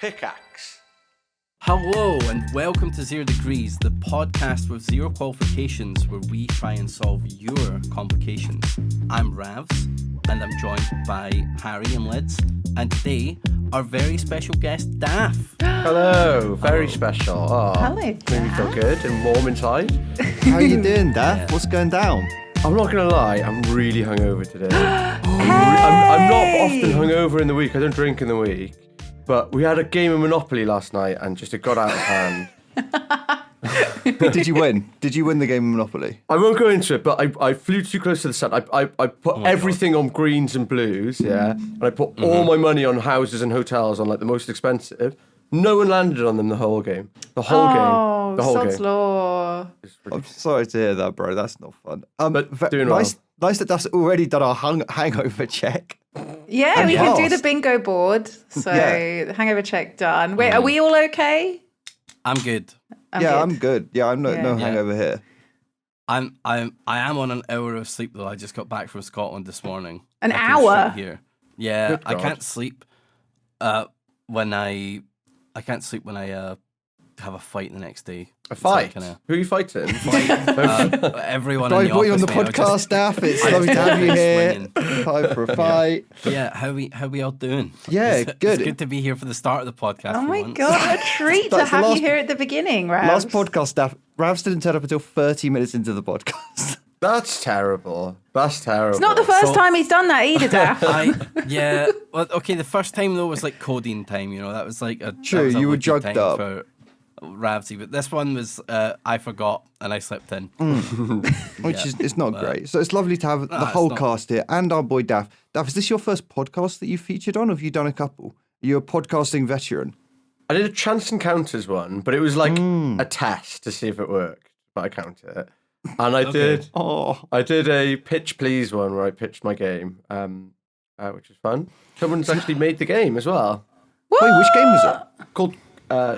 Pickaxe. Hello and welcome to 0 Degrees, the podcast with zero qualifications where we try and solve your complications. I'm Ravs and I'm joined by Harry and Lids, and today our very special guest Daff. Hello, very special. Oh, Hello, made me feel Daff. good and warm inside. How you doing, Daff? What's going down? I'm not gonna lie, I'm really hungover today. I'm not often hungover in the week. I don't drink in the week, but we had a game of Monopoly last night and just it got out of hand. Did you win? Did you win the game of Monopoly? I won't go into it, but I flew too close to the sun. I put everything on greens and blues, yeah, and I put all my money on houses and hotels on like the most expensive. No one landed on them the whole game. The whole game. The whole Sod's game. law. I'm sorry to hear that, bro. That's not fun. But doing well. Nice that Daff's already done our hangover check. Yeah, And we can do passed. the bingo board. So Yeah. the hangover check done. Wait, are we all okay? I'm good. I'm good. Yeah, I'm no Yeah. hangover here. I am on an hour of sleep though. I just got back from Scotland this morning. An I came hour? straight here. Yeah, Good I God. can't sleep when I can't sleep when I have a fight the next day. A It's like fight? Who are you fighting? Everyone I in the brought you on office, the mate, I was podcast, just- Daff. It's I lovely to just have you here. swinging. Time for a fight. Yeah, how we all doing? Yeah, It's good. good to be here for the start of the podcast. Oh for my once. God, what a treat to That's the have last- you here at the beginning, Ravs. Last podcast, Daff. Ravs didn't turn up until 30 minutes into the podcast. That's terrible. That's terrible. It's not the first So- time he's done that either, Daff. Well, okay. The first time though was like codeine time. You know, that was like a True, that was a you were lucky drugged time up. for Ravsy, but this one was I forgot and I slept in. Which is it's not great. So it's lovely to have the it's whole not. cast here and our boy Daff. Daff, is this your first podcast that you've featured on? Or have you done a couple? You're a podcasting veteran. I did a Chance Encounters one, but it was like a test to see if it worked, but I counted it. And I did a Pitch Please one where I pitched my game, which was fun. Someone's actually made the game as well. Wait, which game was it? Called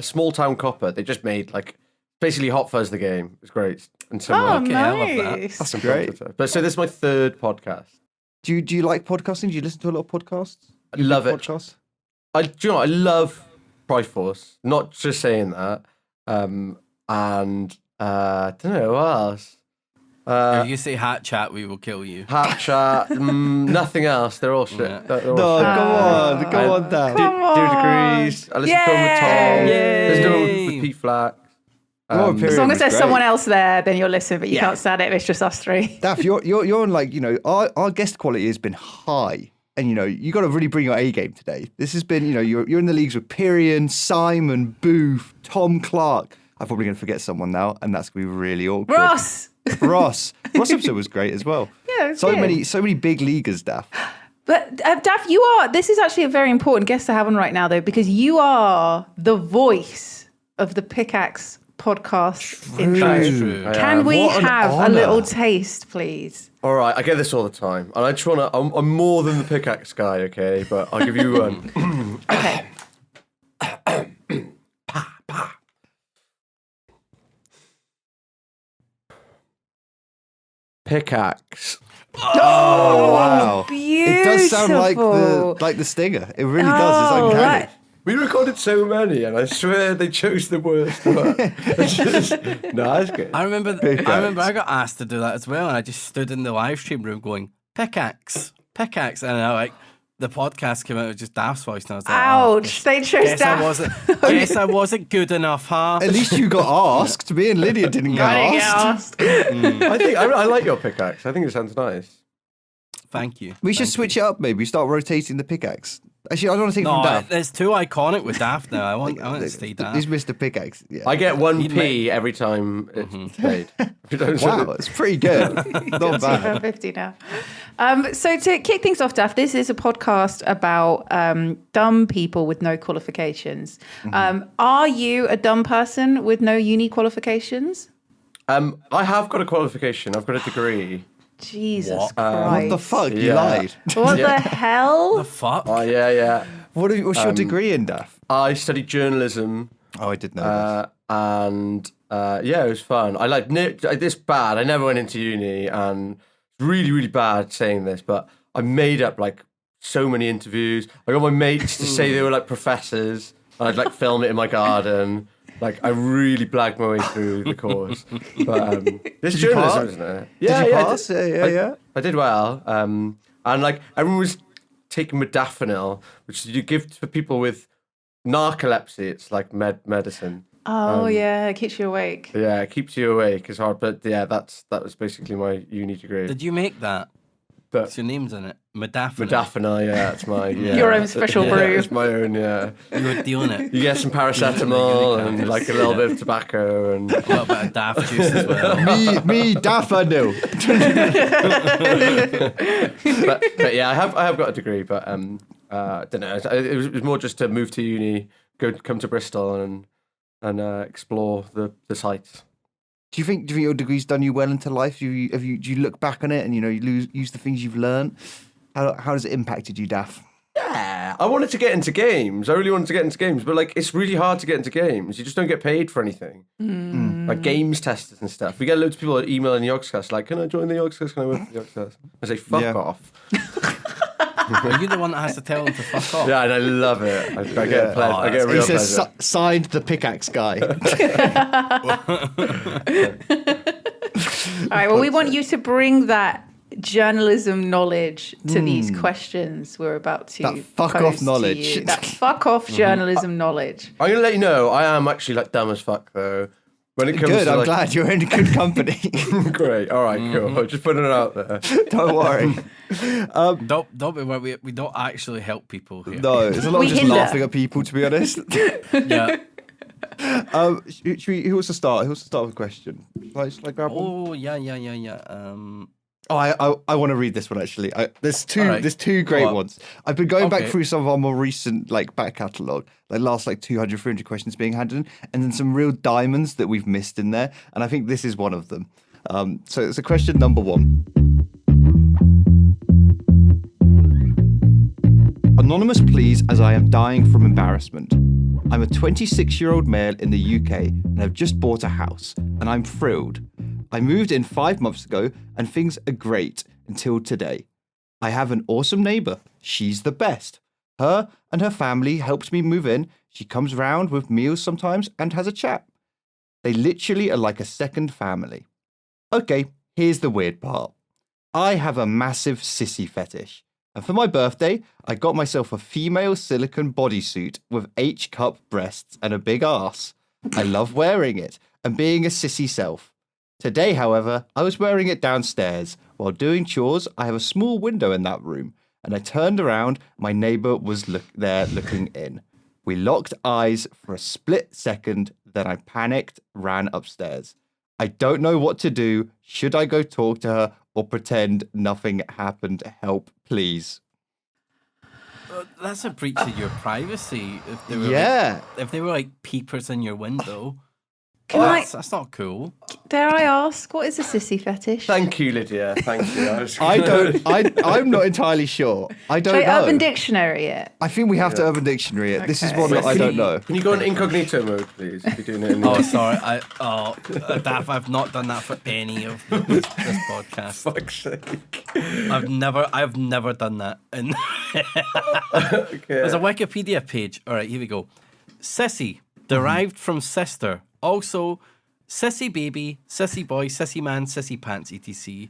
Small Town Copper. They just made like basically Hot Fuzz the game. It was great. And Oh, someone Okay, I love that. nice. That's great. But so this is my third podcast. Do you like podcasting? Do you listen to a lot of podcasts? I love it. Podcasts? Do you know what? I love Triforce. Not just saying that. And I don't know what else. If you say hat chat, we will kill you. Hat chat, nothing else. They're all shit. Yeah. They're all No, shit. go on, Daff. Come on. 0 Degrees. I listen to them with Tom. Yay. Listen to them with Pete Flack. As long as there's Great. someone else there, then you'll listen, but you Yeah. can't stand it if it's just us three. Daff, you're on like, our guest quality has been high. And, you got to really bring your A game today. This has been, you're in the leagues with Pyrian, Simon, Booth, Tom Clark. I'm probably going to forget someone now, and that's going to be really awkward. Ross! Ross episode was great as well. Yeah, it was so good. many big leaguers, Daff. But Daff, this is actually a very important guest to have on right now, though, because you are the voice of the Pickaxe podcast intro. That's true. Can we What an have a honour. little taste, please? All right, I get this all the time. And I just want to, I'm more than the pickaxe guy, okay? But I'll give you one. Okay. Pickaxe. Oh, wow. Beautiful. It does sound like the stinger. It really does. It's uncanny. right. We recorded so many, and I swear they chose the worst one. No, that's good. I remember I got asked to do that as well, and I just stood in the live stream room going pickaxe, and the podcast came out with just Daft's voice, and I was like, Ouch. They chose guess Daff. guess I wasn't good enough, huh? At least you got asked. Me and Lydia didn't get I didn't get asked. asked. I think I like your pickaxe. I think it sounds nice. Thank you. We should Thank switch it up, maybe. Start rotating the pickaxe. Actually, I don't want to take it No, from Daff. there's too iconic with Daft now. I want to stay Daft. He's Mr. Pickaxe. Yeah. I get one He'd P every time it's played. Wow, it's pretty good. Not bad. 50 now. So to kick things off, Daff, this is a podcast about dumb people with no qualifications. Are you a dumb person with no uni qualifications? I have got a qualification. I've got a degree. Jesus What? Christ. What the fuck? You Yeah. lied. What the hell? The fuck? Oh, yeah. What's your degree in, Daff? I studied journalism, Oh, I did know this. and yeah, it was fun. I this bad. I never went into uni, and it's really, really bad saying this, but I made up like so many interviews. I got my mates to say they were like professors. I'd like film it in my garden. Like I really blagged my way through the course. But this journalism, isn't it? Yeah, did you pass? Yeah. I did well. And like everyone was taking modafinil, which you give to people with narcolepsy. It's like medicine. Oh yeah, it keeps you awake. Yeah, it keeps you awake. It's hard, but yeah, that was basically my uni degree. Did you make that? It's your name's in it. Modafinil, yeah, that's my your own special brew. It's my own, yeah. You were dealing it. You get some paracetamol and like a little bit of tobacco and a little bit of daff juice as well. me daffodil. but yeah, I have got a degree, but don't know. It was more just to move to uni, come to Bristol and explore the sites. Do you think your degree's done you well into life? Do you look back on it and you use the things you've learned? How has it impacted you, Daff? Yeah, I wanted to get into games. I really wanted to get into games, but like it's really hard to get into games. You just don't get paid for anything. Like games testers and stuff. We get loads of people emailing the Yogscast like, "Can I join the Yogscast? Can I work for the Yogscast?" I say, "Fuck off." Are you the one that has to tell them to fuck off? Yeah, and I love it. I get a real He says, pleasure. signed the pickaxe guy. All right, well, we want you to bring that journalism knowledge to these questions we're about to That fuck pose off to knowledge. you. That fuck off journalism knowledge. I'm gonna let you know, I am actually like dumb as fuck though. When it comes Good, to I'm like, glad you're in good company. Great, all right, cool. I'm just putting it out there. Don't worry. Don't be worried. We don't actually help people here. No, there's a lot We of just hinder. laughing at people, to be honest. Yeah. Who wants to start? Who wants to start with a question? Shall I grab one? Oh, yeah. I want to read this one actually. There's two. All right. There's two great ones. I've been going back Okay. through some of our more recent back catalogue, last 200, 300 questions being handed in, and then some real diamonds that we've missed in there. And I think this is one of them. So it's a question number 1. Anonymous, please, as I am dying from embarrassment. I'm a 26-year-old male in the UK and have just bought a house, and I'm thrilled. I moved in 5 months ago, and things are great until today. I have an awesome neighbour. She's the best. Her and her family helped me move in. She comes round with meals sometimes and has a chat. They literally are like a second family. Okay, here's the weird part. I have a massive sissy fetish. And for my birthday, I got myself a female silicone bodysuit with H-cup breasts and a big ass. I love wearing it and being a sissy self. Today, however, I was wearing it downstairs. While doing chores, I have a small window in that room, and I turned around, my neighbour was there looking in. We locked eyes for a split second, then I panicked, ran upstairs. I don't know what to do. Should I go talk to her or pretend nothing happened? Help, please. That's a breach of your privacy. If they were if they were like peepers in your window. That's not cool. Dare I ask, what is a sissy fetish? Thank you, Lydia. Thank you. I'm not entirely sure. I don't Should I know. Urban Dictionary it? I think we have to Urban Dictionary it. This is one that I don't know. Can you go in incognito mode, please? If you're doing it in Oh, sorry. Daff, I've not done that for any of this podcast. fuck's sake. I've never done that. And Okay. there's a Wikipedia page. All right, here we go. Sissy, derived from sister. Also, sissy baby, sissy boy, sissy man, sissy pants, etc.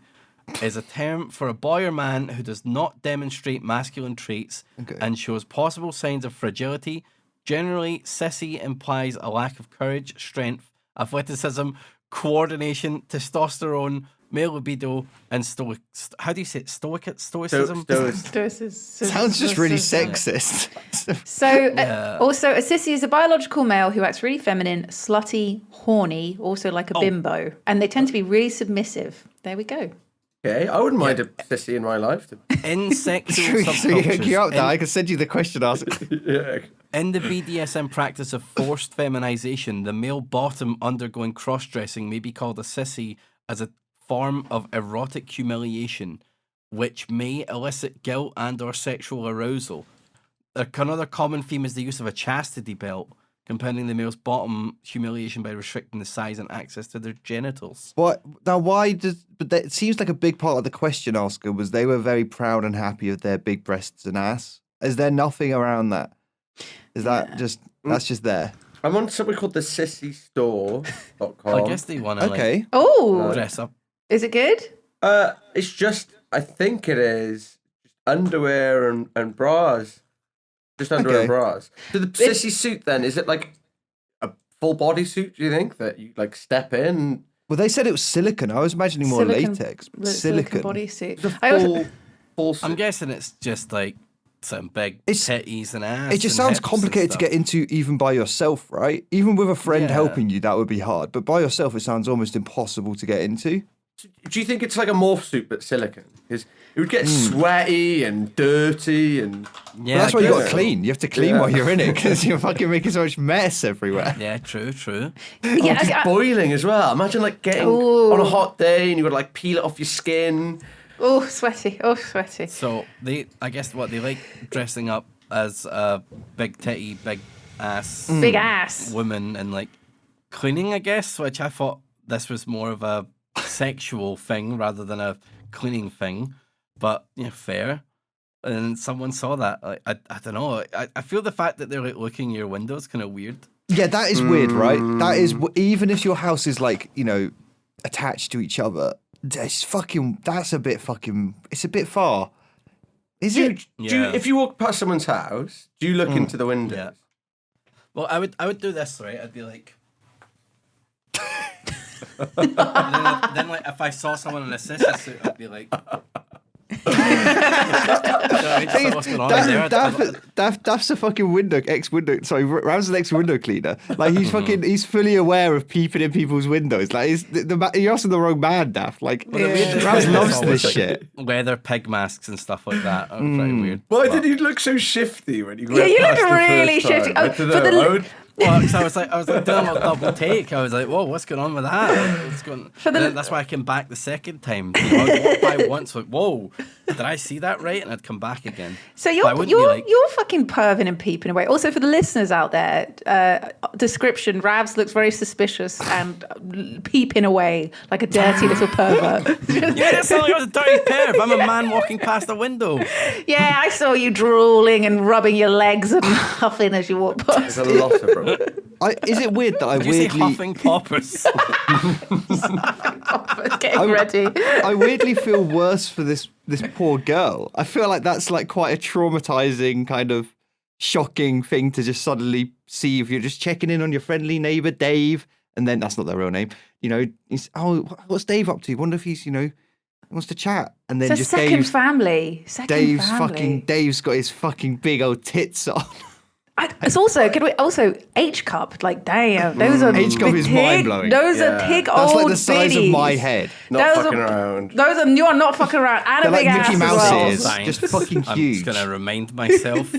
is a term for a boy or man who does not demonstrate masculine traits and shows possible signs of fragility. Generally, sissy implies a lack of courage, strength, athleticism, coordination, testosterone, male libido, and how do you say it? Stoicism? Sounds just really sexist. So, also, a sissy is a biological male who acts really feminine, slutty, horny, also like a bimbo. And they tend to be really submissive. There we go. Okay, I wouldn't mind a sissy in my life. In sexual So you hook you up there. subcultures, I can send you the question asked. Yeah. in the BDSM practice of forced feminization, the male bottom undergoing cross-dressing may be called a sissy as a form of erotic humiliation, which may elicit guilt and or sexual arousal. Another common theme is the use of a chastity belt, compounding the male's bottom humiliation by restricting the size and access to their genitals. What now? It seems like a big part of the question asker was they were very proud and happy of their big breasts and ass. Is there nothing around that? Is that just That's just there. I'm on something called the sissystore.com. I guess they want to Okay. Oh, dress up. is it good? It's just, I think it is just underwear and bras. Just underwear and bras. So the sissy suit then, is it like a full body suit, do you think, that you like step in? Well, they said it was silicone. I was imagining more latex. Silicone bodysuit. Full suit. I'm guessing it's just like some big titties and ass. It just sounds complicated to get into even by yourself, right? Even with a friend helping you, that would be hard. But by yourself, it sounds almost impossible to get into. Do you think it's like a morph suit but silicone? Because it would get sweaty and dirty and... Yeah, that's why you got to clean. You have to clean while you're in it because you're fucking making so much mess everywhere. Yeah, true. It's boiling as well. Imagine like getting on a hot day and you've got to like peel it off your skin. Oh, sweaty. So I guess they like dressing up as a big titty, big ass, woman and like cleaning, I guess, which I thought this was more of a sexual thing rather than a cleaning thing. But fair. And someone saw that. I don't know. I feel the fact that they're like looking in your window is kind of weird. Yeah, that is weird, right? That is even if your house is like attached to each other. That's a bit fucking. It's a bit far. Is it? If you walk past someone's house, do you look into the windows? Yeah. Well, I would do this, right? I'd be like. then like if I saw someone in a sissy suit, I'd be like. Daft's a fucking Ram's an ex-window cleaner. Like he's fully aware of peeping in people's windows. Like you're also the wrong man, Daft. Like Ram loves this shit. Leather pig masks and stuff like that. Very weird. Why did you look so shifty when you? Yeah, you look really shifty. Well, because I was like doing a double take. I was like, whoa, what's going on with that? What's going? That's why I came back the second time. I'd walk by once, like, whoa, did I see that right? And I'd come back again. So you're fucking perving and peeping away. Also, for the listeners out there, description: Ravs looks very suspicious and peeping away like a dirty little pervert. Yeah, that sounds like I was a dirty perv. I'm a man walking past a window. Yeah, I saw you drooling and rubbing your legs and huffing as you walk past. There's a lot of them. Is it weird that Did you say huffing poppers? Getting ready. I weirdly feel worse for this poor girl. I feel like that's like quite a traumatizing kind of shocking thing to just suddenly see if you're just checking in on your friendly neighbor Dave, and then that's not their real name. What's Dave up to? Wonder if he's wants to chat, and then it's just Dave's family. Dave's got his fucking big old tits on. It's also H cup. Like, damn, those are H cup is mind blowing. Those are big old. That's like the size biddies. of my head. Not fucking around. You are not fucking around. And They're a big like ass Mickey as Mouse well. ears, just fucking huge. I'm just gonna remind myself.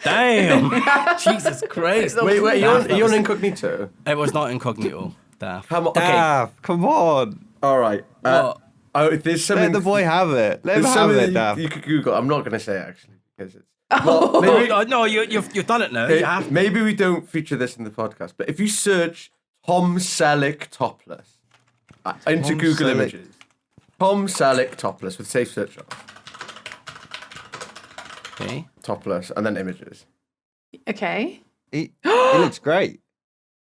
Damn, Jesus Christ! Wait, are you on incognito? It was not incognito, Daft. Come on, okay. Daft, come on. All right. There's something. Let the boy have it. Let him have it, Daft. You could Google. I'm not going to say it, actually, because it's. No, you've done it now. You have. Maybe we don't feature this in the podcast, but if you search Tom Selleck topless into Google Images, Tom Selleck topless with safe search on. Okay. Topless and then images. Okay. He looks great.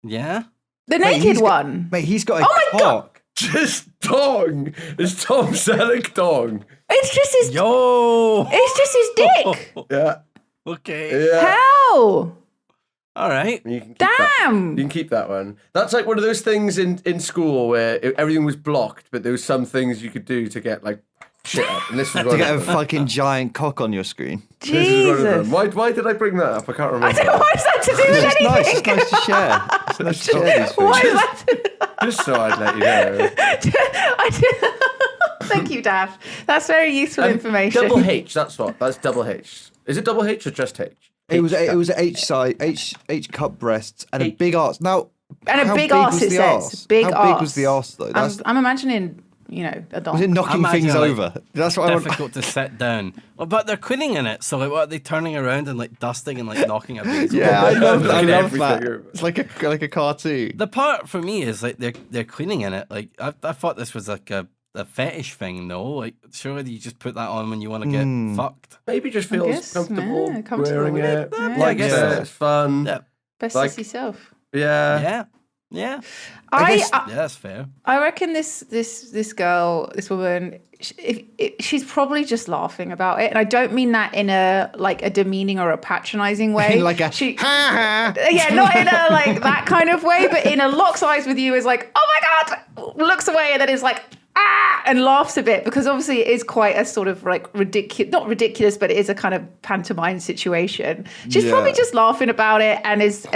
Yeah. The naked one. Mate, he's got a cock. God. Just dong. It's Tom Selleck dong. It's just his. Yo. It's just his dick. Yeah. Okay. Yeah. How? All right. You can keep Damn. You can keep that one. That's like one of those things in school where everything was blocked, but there was some things you could do to get like shit up. And this was one To get a of them. fucking giant cock on your screen. This is one of them. Jesus. Why did I bring that up? I can't remember. I don't know what is that to do with It's anything. nice. It's nice to share. It's nice to share these Why things. is that? Just so I'd let you know. Thank you, Daft. That's very useful information. Double H, that's double H. Is it double H or just H? It was an H size, H cup breasts and a big arse. Now, And a how big was arse, it the says. arse? Big How arse. big was the arse though? I'm imagining, a dog. Was it knocking Imagine, things like, over? That's what I want. Difficult to sit down. Well, but they're cleaning in it, so like, what are they turning around and like dusting and like knocking everything? Yeah, I love that. I Looking at love that. everything. It's like a cartoon. The part for me is like they're cleaning in it. Like I thought this was like a a fetish thing, though. Like, surely you just put that on when you want to get fucked. Maybe just feels comfortable wearing with it. Yeah. Like it's fun. Yeah. Best Like- as yourself. Yeah. Yeah. I That's fair. I reckon this girl, this woman, she's probably just laughing about it, and I don't mean that in a demeaning or a patronizing way. Like a yeah, not in a like that kind of way, but in a locks eyes with you is like, oh my god, looks away and then is like and laughs a bit, because obviously it is quite a sort of like ridiculous, not ridiculous, but it is a kind of pantomime situation. She's probably just laughing about it and is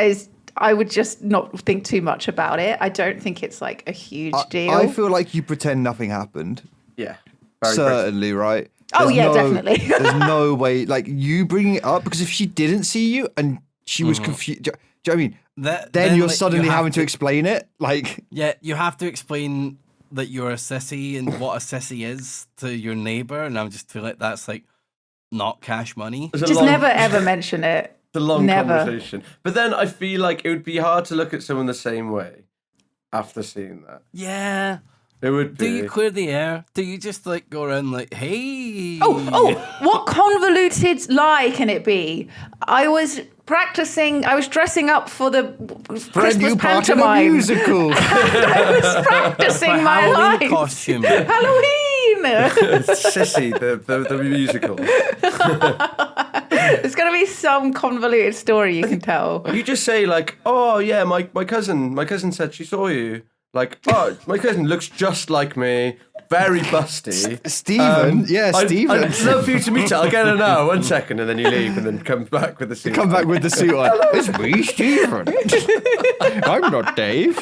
I would just not think too much about it. I don't think it's like a huge deal. I feel like you pretend nothing happened. Yeah. Certainly, right? Definitely. There's no way, like, you bringing it up, because if she didn't see you and she was confused, do you know what I mean? Then you're like, suddenly you have having to explain it. Like, yeah, you have to explain that you're a sissy and what a sissy is to your neighbor, and I just feel like that's like not cash money. Just never ever mention it. It's a long Never. conversation. But then I feel like it would be hard to look at someone the same way after seeing that. Yeah. It would be. Do you clear the air? Do you just like go around like, hey? Oh, what convoluted lie can it be? I was dressing up for the Christmas part of a pantomime. musical. I was practicing My my Halloween lines. costume. Halloween! Sissy, the musical. There's going to be some convoluted story you can tell. You just say like, oh yeah, my cousin said she saw you. Like, oh, my cousin looks just like me. Very busty. Stephen, Stephen. I'd love for you to meet her. I'll get her now. 1 second, and then you leave, and then come back with the suit. Come back with the suit on. It's me, Stephen. I'm not Dave.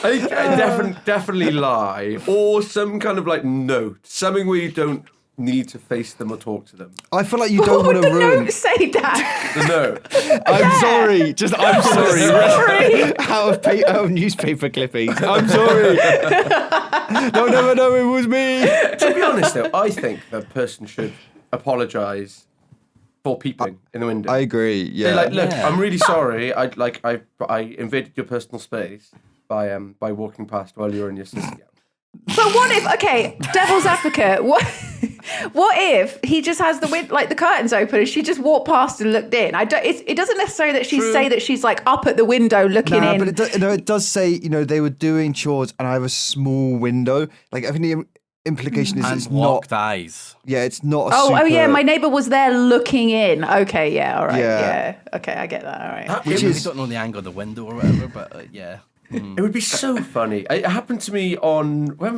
I definitely lie, or some kind of like note, something where you don't need to face them or talk to them. I feel like you What don't would want to the ruin. note say, Dad? The note. I'm sorry. Just I'm sorry. Sorry. out of newspaper clippings. I'm sorry. No, it was me. To be honest, though, I think the person should apologise for peeping in the window. I agree. Yeah. Say, like, look, Yeah. I'm really sorry. I invaded your personal space by walking past while you were in your sister gown. But what if, okay, devil's advocate, what if he just has the curtains open and she just walked past and looked in? It doesn't necessarily that say that she's like up at the window looking in. But it does say, they were doing chores and I have a small window. Like, I think the implication is And it's locked not. eyes. Yeah, it's not a Oh yeah, super- my neighbour was there looking in. Okay, yeah, all right, Yeah. yeah. Okay, I get that, all right. Which We is don't know the angle of the window or whatever, but yeah. It would be so funny. It happened to me on I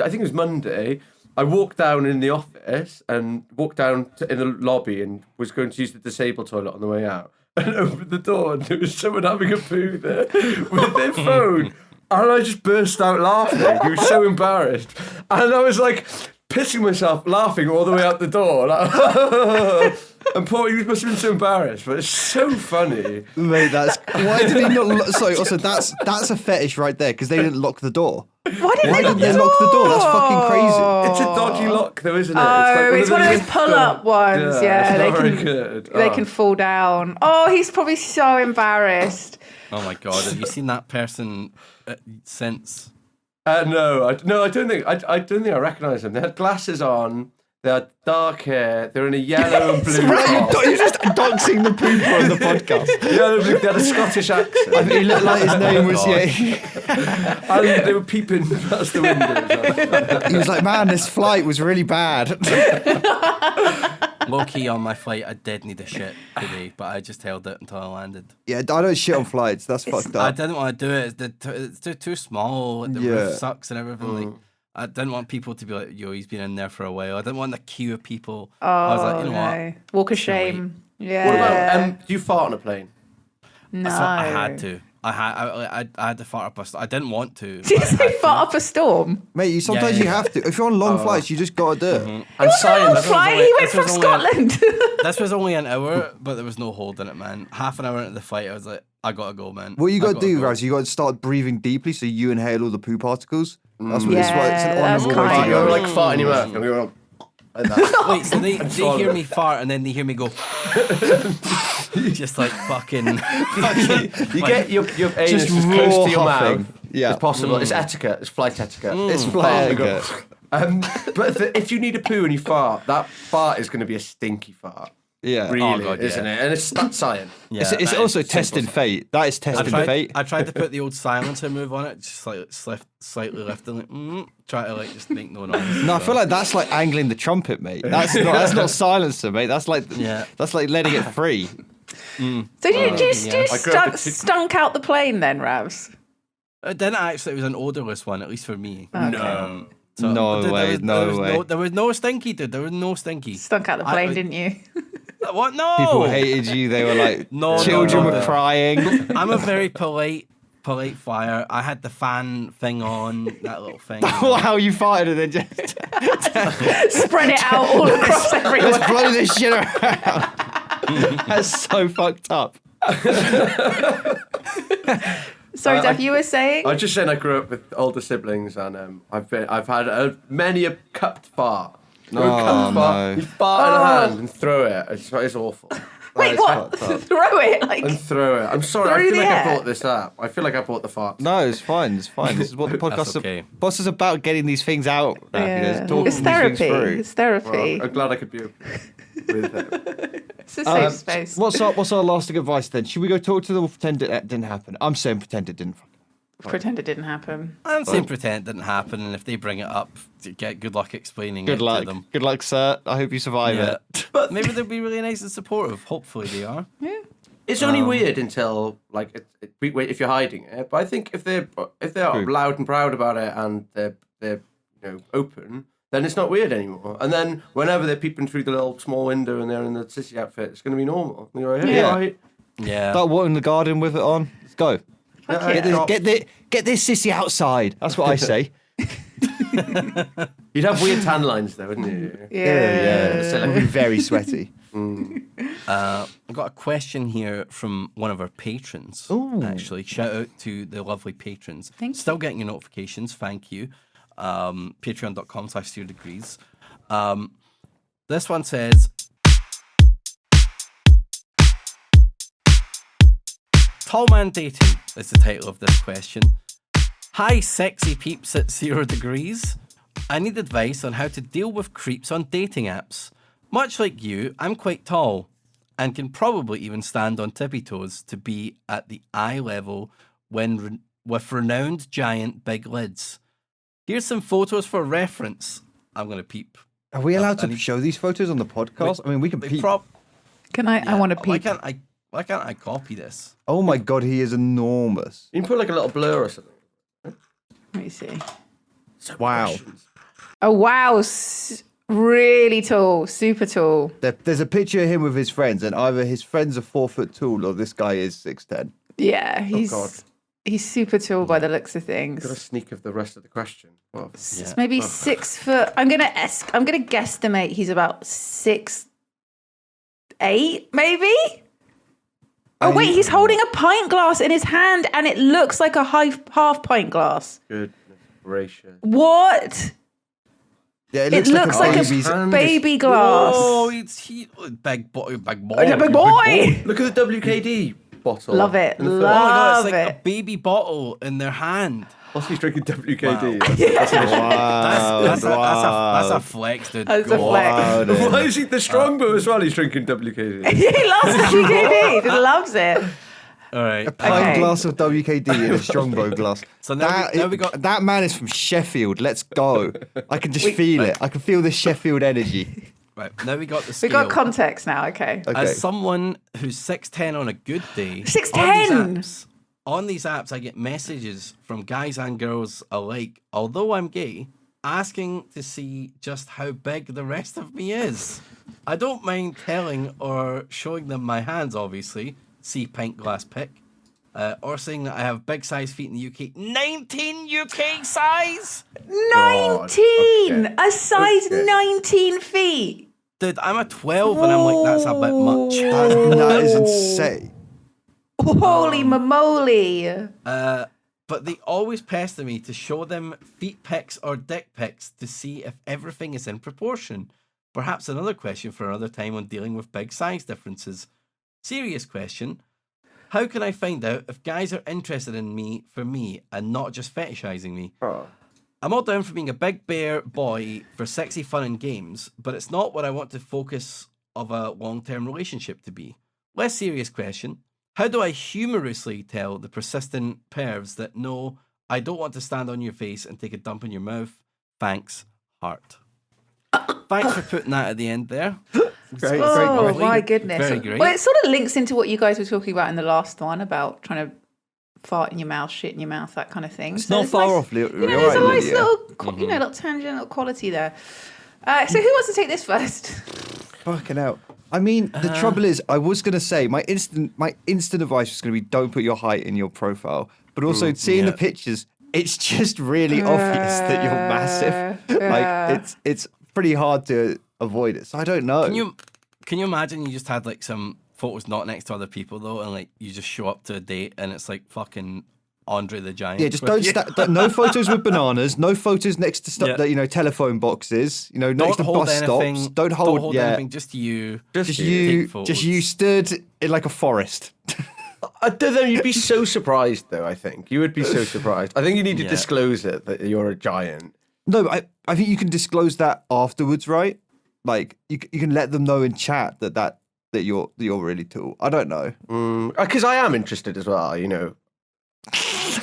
think it was Monday. I walked down in the office and walked down in the lobby and was going to use the disabled toilet on the way out, and opened the door and there was someone having a poo there with their phone, and I just burst out laughing. He was so embarrassed, and I was like pissing myself laughing all the way out the door. Like, and poor, he must have been so embarrassed, but it's so funny. Mate, why did he not? Sorry. Also, that's a fetish right there because they didn't lock the door. Why Why didn't they lock the door? That's fucking crazy. It's a dodgy lock, though, isn't it? Oh, it's one of those lift pull-up ones. Yeah, it's not they very can good. they can fall down. Oh, he's probably so embarrassed. Oh my god, have you seen that person since? No, I don't think I recognise them. They had glasses on. They had dark hair. They're in a yellow and blue top. You're just doxing the pooper on the podcast. Yellow and blue. They had a Scottish accent. I think he looked like his name was And they were peeping past the windows. He was like, man, this flight was really bad. Low key on my flight, I did need a shit today, but I just held it until I landed. Yeah, I don't shit on flights. That's fucked I up. didn't want to do it. It's too small. Like, the Yeah. roof sucks and everything. Like, I didn't want people to be like, yo, he's been in there for a while. I didn't want the queue of people. I was like, you know what? Walk of shame. Yeah. What about? Do you fart on a plane? No. I had to. I had to fart up a I didn't want to. Did you but I say had fart up a storm? Mate, sometimes you have to. If you're on long flights, you just gotta do it. And On science. flight, only- he went this from was only Scotland. This was only an hour, but there was no hold in it, man. Half an hour into the flight, I was like, I gotta go, man. What you I gotta do, go. Raz, you gotta start breathing deeply so you inhale all the poo particles. That's what Yeah, it's like. It's an that's honourable way to kind You're go. like farting in your mouth. And you're like that. Wait, so they swallow hear it. me fart and then they hear me go, just like fucking. You get your anus Just as close raw to your huffing. mouth. Yeah. It's possible. It's etiquette. It's flight etiquette. It's flight etiquette. But if you need a poo and you fart, that fart is going to be a stinky fart. Yeah. Really, God, isn't it? And it's that science. Yeah, It's that also is testing simple. fate. That is testing fate. I tried to put the old silencer move on it, just slightly lifting it. Try to just make no noise. No, I feel like that's like angling the trumpet, mate. That's not silencer, mate. That's like letting it free. So did you stunk out the plane then, Ravs? It didn't actually. It was an odorless one, at least for me. Okay. No. No way. There was no stinky, dude. There was no stinky. Stunk out the plane, didn't you? What? No. People hated you. They were like, No, children no. were crying. I'm a very polite flyer. I had the fan thing on, that little thing. Wow, you farted and then just Spread it out all across everywhere. let's blow this shit around. That's so fucked up. Sorry, Daph, you were saying? I was just saying I grew up with older siblings, and I've had many a cupped fart. No, Cupped fart. no. You fart in a hand and throw it. It's awful. Wait, what? Throw it like. And throw it. I'm sorry. I Through feel the like I air? brought this up. I feel like I brought the fart. No, it's fine. It's fine. This is what the podcast okay. Podcast is about, getting these things out. Yeah. Talking It's these things therapy. through. It's therapy. Well, I'm glad I could be with it. It's a safe space. What's our lasting advice then? Should we go talk to them or pretend it didn't happen? I'm saying pretend it didn't. Pretend it didn't happen. I'm saying pretend it didn't happen, and if they bring it up, get good luck explaining Good it luck. to them. Good luck, sir. I hope you survive Yeah. it. But maybe they'll be really nice and supportive. Hopefully they are. Yeah. It's only weird until like if you're hiding it. But I think if they're True. loud and proud about it and they're open, then it's not weird anymore. And then whenever they're peeping through the little small window and they're in the sissy outfit, it's going to be normal. And you're like, hey, Yeah. right. Yeah. Start watering the garden with it on. Let's go. Yeah. Get this sissy outside. That's what I say. You'd have weird tan lines though, wouldn't you? Yeah. It'd be very sweaty. I've got a question here from one of our patrons. Ooh. Actually, shout out to the lovely patrons. Thank you. Still getting your notifications. Thank you. Patreon.com/0degrees. This one says, Tall Man Dating is the title of this question. Hi, sexy peeps at 0 degrees. I need advice on how to deal with creeps on dating apps. Much like you, I'm quite tall and can probably even stand on tippy toes to be at the eye level with renowned giant big lids. Here's some photos for reference. I'm going to peep. Are we allowed I to show these photos on the podcast? I mean, we can They peep. Can I? I want to Why peep. can't I copy this? Oh my god, he is enormous. You can put like a little blur or something. Let me see. Wow. Questions. Oh wow, really tall, super tall. There's a picture of him with his friends, and either his friends are 4 foot tall or this guy is 6'10". Yeah, God. he's super tall by the looks of things. Got a sneak of the rest of the question. Well, It's maybe 6 foot. I'm gonna guesstimate he's about 6'8", maybe. Oh wait, he's holding a pint glass in his hand, and it looks like a half pint glass. goodness gracious. What? Yeah, It looks like baby's- a baby glass. Oh, big boy, big boy. Oh, big boy. Look at the WKD bottle. Love it. in the Oh film. my god, Love it's like a it. baby bottle in their hand. What's he drinking WKD? Wow, That's a flex, dude. That's a Go flex. on. Wow, Why is he the Strongbow as well? He's drinking WKD. He loves WKD. He loves it. All right. pint Okay. glass of WKD in a Strongbow glass. So now we got. that man is from Sheffield. Let's go. I can just feel it. I can feel the Sheffield energy. Right, now we got the We scale. got context now. Okay. Okay. As someone who's 6'10" on a good day, 6'10"? on these apps, I get messages from guys and girls alike, although I'm gay, asking to see just how big the rest of me is. I don't mind telling or showing them my hands, obviously, see pint glass pic, or saying that I have big size feet in the UK. 19 UK size? 19! okay. A size Okay. 19 feet. Dude, I'm a 12 and I'm like, that's a bit much. That is insane. Holy momoly. But they always pester me to show them feet pics or dick pics to see if everything is in proportion. Perhaps another question for another time on dealing with big size differences. Serious question. How can I find out if guys are interested in me for me and not just fetishizing me? Oh. I'm all down for being a big bear boy for sexy fun and games, but it's not what I want the focus of a long-term relationship to be. Less serious question. How do I humorously tell the persistent pervs that no, I don't want to stand on your face and take a dump in your mouth? Thanks, heart. Thanks for putting that at the end there. Great, Oh great. my goodness! Very great. Well, it sort of links into what you guys were talking about in the last one about trying to fart in your mouth, shit in your mouth, that kind of thing. It's not far off, Lydia. You know, there's a nice little, little tangent, little quality there. So who wants to take this first? Fucking hell. I mean, the trouble is, I was gonna say my instant advice was gonna be don't put your height in your profile, but also seeing the pictures, it's just really obvious that you're massive. Like it's pretty hard to avoid it. So I don't know. Can you imagine you just had like some photos not next to other people though, and like you just show up to a date and it's like fucking Andre the Giant? Yeah, just no photos with bananas, no photos next to stuff that telephone boxes, next to bus stops. Don't hold anything. Just you. Just you stood in like a forest. I don't know. You'd be so surprised, though. I think you would be so surprised. I think you need to disclose it that you're a giant. No, I think you can disclose that afterwards, right? Like you can let them know in chat that you're really tall. I don't know. Because I am interested as well.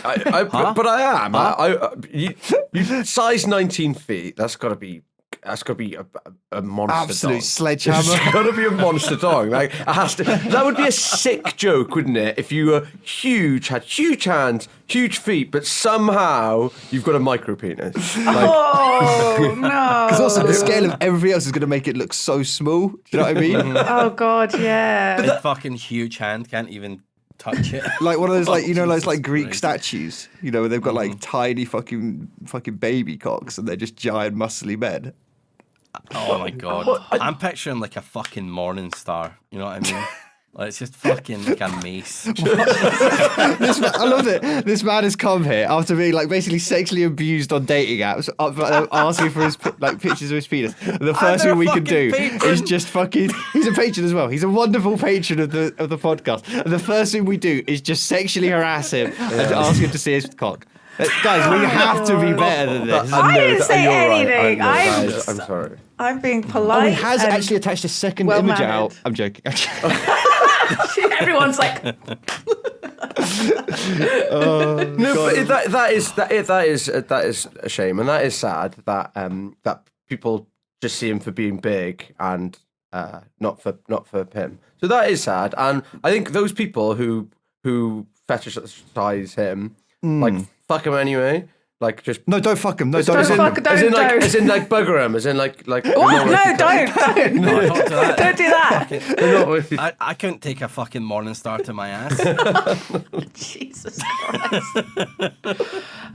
But I am. You size 19 feet. That's got to be a monster Absolute dog. sledgehammer. It's got to be a monster dog. Like it has to. That would be a sick joke, wouldn't it? If you were huge, had huge hands, huge feet, but somehow you've got a micro penis. Oh no! Because also the scale of everything else is going to make it look so small. Do you know what I mean? Oh god, yeah. Big fucking huge hand can't even touch it. Like one of those, those like Greek statues, where they've got like tiny fucking baby cocks and they're just giant muscly men. Oh my god. I'm picturing like a fucking morning star. You know what I mean? Like it's just fucking like a mace. I love it. This man has come here after being like basically sexually abused on dating apps, asking for his pictures of his penis. And the first thing we can do is just fucking. He's a patron as well. He's a wonderful patron of the podcast. And the first thing we do is just sexually harass him and ask him to see his cock. Guys, we have to be better than this. I didn't say anything. I'm sorry. I'm being polite. Oh, he has actually attached a second image out. I'm joking. Everyone's like, No, but that is a shame, and that is sad that people just see him for being big and not for him. So that is sad, and I think those people who fetishize him, like fuck him anyway. Like just no, don't fuck him. No, as don't. in like bugger him. As in like. what? No, don't. No, don't do that. Don't do that. I couldn't take a fucking morning star to my ass. Jesus Christ.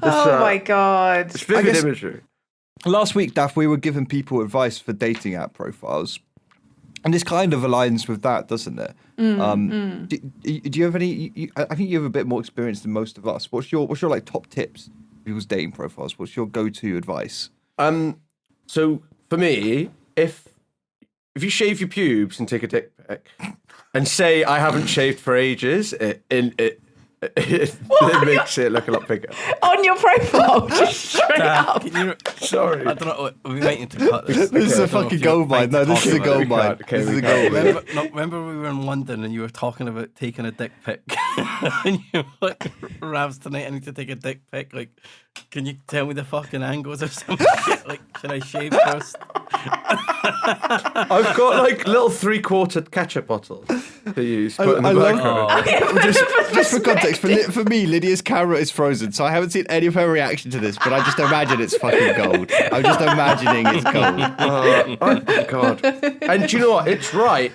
Oh my god. It's vivid imagery. Last week, Daff, we were giving people advice for dating app profiles. And this kind of aligns with that, doesn't it? Do you have any? I think you have a bit more experience than most of us. What's your like top tips for people's dating profiles? What's your go-to advice? So for me, if you shave your pubes and take a dick pic, and say I haven't shaved for ages, it makes it look a lot bigger. On your profile, just straight up. Sorry. I don't know. We might need to cut this. This is a fucking gold mine. No, this is a gold mine. Okay, this is a gold mine. Remember we were in London and you were talking about taking a dick pic, and you were like, "Ravs, tonight I need to take a dick pic. Like, can you tell me the fucking angles or something? Like, should I shave first?" I've got like little 3/4 ketchup bottles to use. Put in the background. Just for context, for me, Lydia's camera is frozen, so I haven't seen any of her reaction to this, but I just imagine it's fucking gold. I'm just imagining it's gold. Oh God. And do you know what? It's right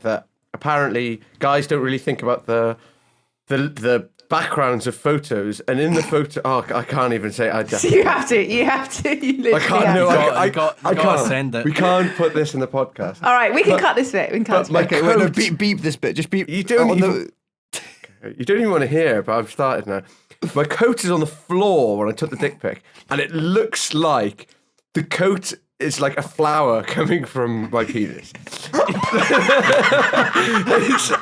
that apparently guys don't really think about the backgrounds of photos, and in the photo, I can't even say. So you have to. You literally I can't. No, I can't send it. We can't put this in the podcast. All right, we can cut this bit. We can cut this bit. Okay, wait, no, beep this bit. Just beep. You don't even want to hear, but I've started now. My coat is on the floor when I took the dick pic, and it looks like the coat it's like a flower coming from my penis.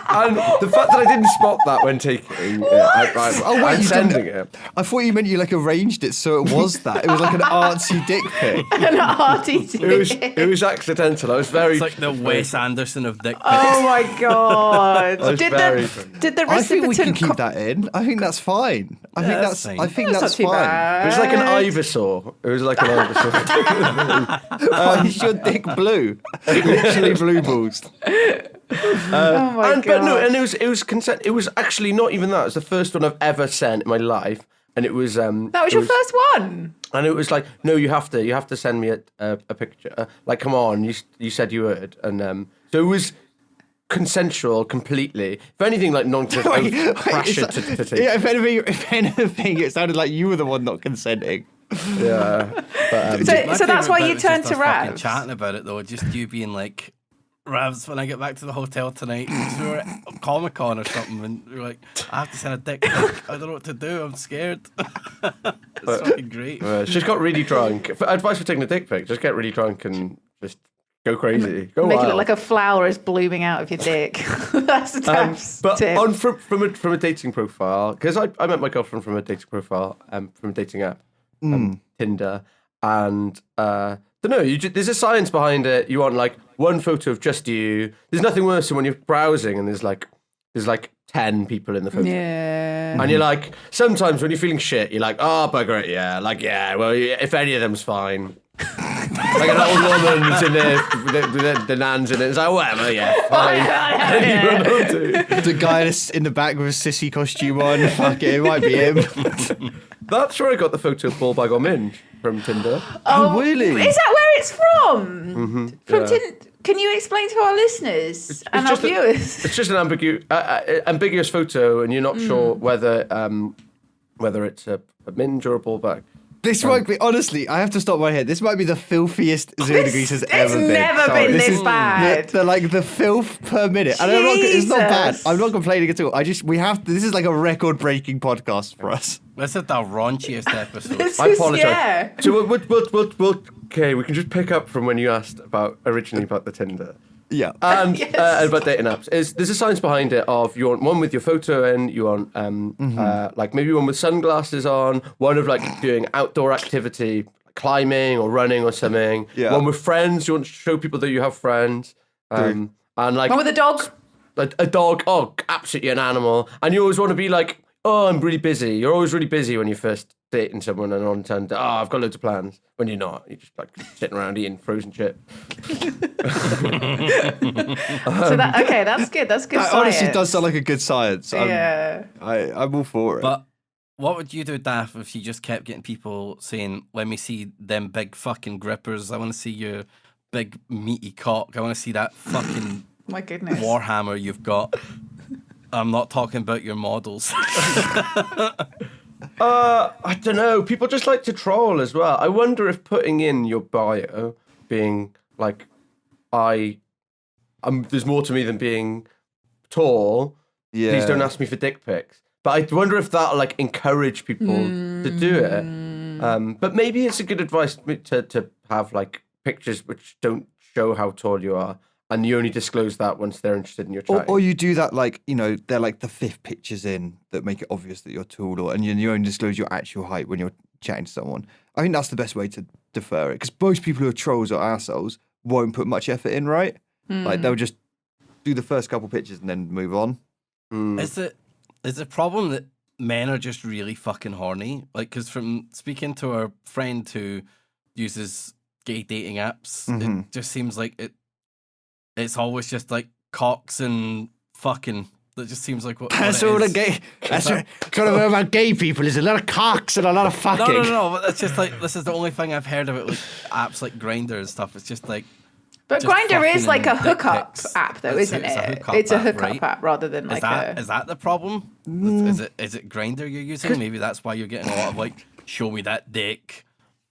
And the fact that I didn't spot that when taking it, I'm sending it. I thought you meant you like arranged it so it was that. It was like an artsy dick pic. An arty dick. It was accidental. I was very. It's like the Wes Anderson of dick pics. Oh my god! was Did very the funny. did the I think we can recipient keep that in. I think that's fine. I think that's that's. fine. I think That's that's not too fine. bad. It was like an ivysaur. It was like an ivysaur. Why is your dick blue? Literally blue balls. Oh my god! But no, and it was consent. It was actually not even that. It was the first one I've ever sent in my life, and it was that was your first one. And it was like, no, you have to send me a picture. Like, come on, you said you would, and so it was consensual completely. If anything, like non-consensual, I was pressured to take. Yeah, if anything, it sounded like you were the one not consenting. Yeah. But, So that's why favourite you bit was turned just to us fucking Ravs. chatting about it though, just you being like, Ravs, when I get back to the hotel tonight, 'cause we were at Comic-Con or something, and we were like, I have to send a dick pic. I don't know what to do. I'm scared. It's fucking great. she's got really drunk. Advice for taking a dick pic: just get really drunk and just go crazy. Go Make it wild. look like a flower is blooming out of your dick. That's the But tip. from a dating profile, because I met my girlfriend from a dating profile, from a dating app, Tinder, and don't know. There's a science behind it. You want like one photo of just you. There's nothing worse than when you're browsing and there's like 10 people in the photo. Yeah. And you're like, sometimes when you're feeling shit, you're like, oh, bugger it, yeah. Like, yeah, well, if any of them's fine. Like an old woman's in there, the nan's in it. It's like, whatever, yeah, fine. Anyone will do. The guy in the back with a sissy costume on. Fuck it might be him. That's where I got the photo of Ball Bag on Minge from Tinder. Oh, really? Is that where it's from? From yeah. Tinder? Can you explain to our listeners and our just viewers? It's just an ambiguous photo, and you're not sure whether it's a minge or a ball bag. This might be, honestly, I have to stop my head. This might be the filthiest 0 Degrees has ever been. It's never been this bad. The filth per minute. And it's not bad. Jesus. I'm not complaining at all. This is like a record breaking podcast for us. This is the raunchiest episode. I apologise. Yeah. So we'll okay, we can just pick up from when you asked originally about the Tinder. Yeah. And Yes. about dating apps. There's a science behind it of you want one with your photo in, you want like maybe one with sunglasses on, one of like doing outdoor activity, climbing or running or something. Yeah. One with friends, you want to show people that you have friends. And like One with a dog. a dog, oh, absolutely an animal. And you always want to be like, oh, I'm really busy. You're always really busy when you're first dating someone and on turn, oh, I've got loads of plans. When you're not, you're just like sitting around eating frozen chips. That's good. That's good That science. honestly does sound like a good science. Yeah. I'm all for it. But what would you do, Daff, if you just kept getting people saying, let me see them big fucking grippers. I want to see your big meaty cock. I want to see that fucking My goodness. Warhammer you've got. I'm not talking about your models. I don't know. People just like to troll as well. I wonder if putting in your bio being like, there's more to me than being tall. Yeah. Please don't ask me for dick pics. But I wonder if that'll like encourage people to do it. But maybe it's a good advice to have like pictures which don't show how tall you are. And you only disclose that once they're interested in your chat. Or you do that like, they're like the 5th pictures in that make it obvious that you're tall, and you only disclose your actual height when you're chatting to someone. I think that's the best way to defer it, because most people who are trolls or assholes won't put much effort in, right? Like they'll just do the first couple pictures and then move on. Is the problem that men are just really fucking horny? Like, because from speaking to our friend who uses gay dating apps, it just seems like it's always just like cocks and fucking. That just seems like what That's it all is. the gay. That's what about gay people is a lot of cocks and a lot of fucking. No. But it's just like, this is the only thing I've heard of it, like apps like Grindr and stuff. It's just like. But just Grindr is fucking like a and dick hookup pics. app, though, It's isn't a it? hookup It's a app, hookup right? app rather than like Is that the problem? Is it Grindr you're using? Maybe that's why you're getting a lot of like, show me that dick.